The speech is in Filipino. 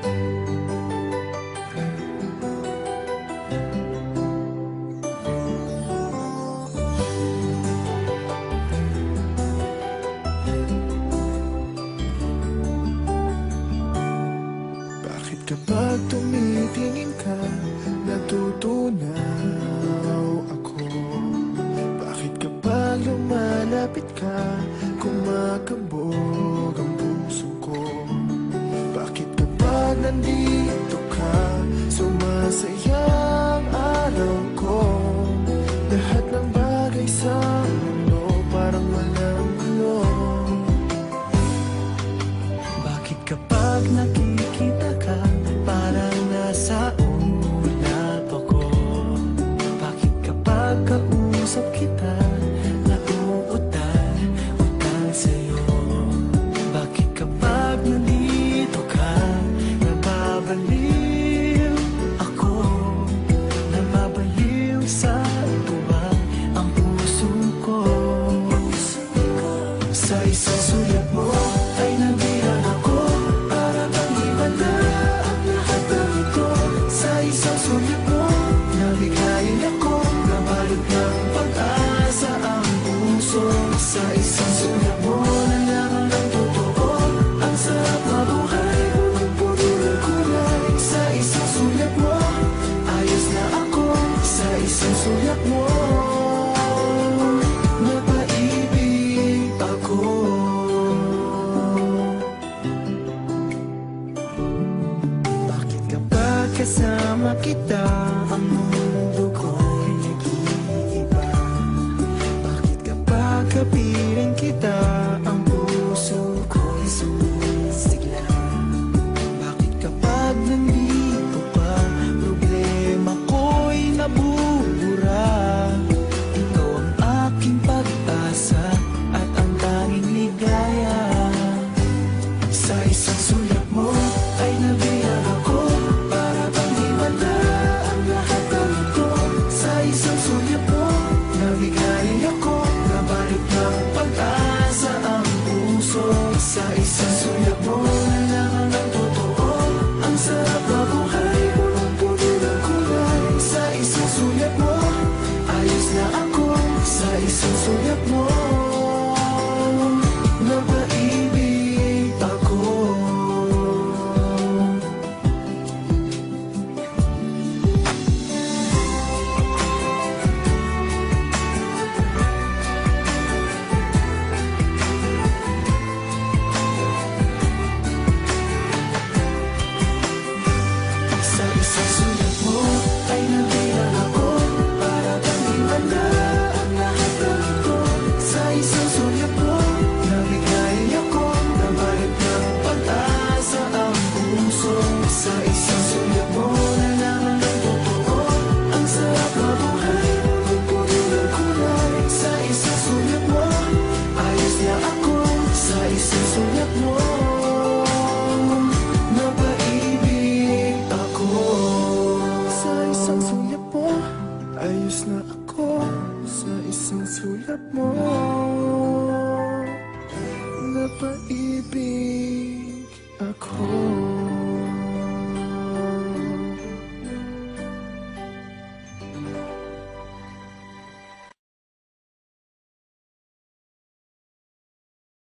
Bakit kapag tumitingin ka, natutunaw ako? Bakit kapag lumalapit ka, kumakabog ang puso ko? Bakit kapag nandito ka, sumasaya ang araw ko? Lahat ng bagay sa mundo parang walang gulo. Bakit kapag nakikita ka, parang nasa ulap ako? Bakit kapag kausap kita, nauutal sa'yo? Bakit kapag nandito ka, nababaliw ako? Nababaliw sa tuwa ang puso ko. Sa isang sulat mo ay nabihan ako, para bang iba na ang lahat ng ito. Sa isang sulat mo, nabigayin ako, nabalot ng pag-asa ang puso. Sa isang sulat mo, nalaman ng totoo, ang sarap mabuhay, punong-puno ng kulay. Sa isang sulat mo, ayos na ako. Sa isang sulat mo, napaibig ako. Bakit kapag kasama kita, ang mundo ko'y nag-iiba? Bakit kapag kapiling kita, ang puso ko'y sumisigla? Bakit kapag nandito ka, problema ko'y nabubura? Ikaw ang aking pag-asa at ang tanging ligaya. Sa isang sulat mo ay nabihan ako, para bang himala ang lahat ng ito. Sa isang sulat mo, nabigayin ako, nabalik ng pag-asa ang puso. Sa isang sulat mo, nalaman ng totoo, ang sarap mabuhay, punong-puno ng kulay. Sa isang sulat mo, ayos na ako. Sa isang sulat mo, napaibig ako. Sa isang sulat mo ay nabihan ako, para bang himala ang lahat ng ito. Sa isang sulat mo, nabigayin ako, nabalik ng pag-asa ang puso. Sa isang sulat mo, nalaman ng totoo, ang sarap mabuhay, punong-puno ng kulay. Sa isang sulat mo, ayos na ako. Sa isang sulat mo, napaibig ako. Sa isang sulat mo, ayos na ako. Sa isang sulat mo, napaibig ako.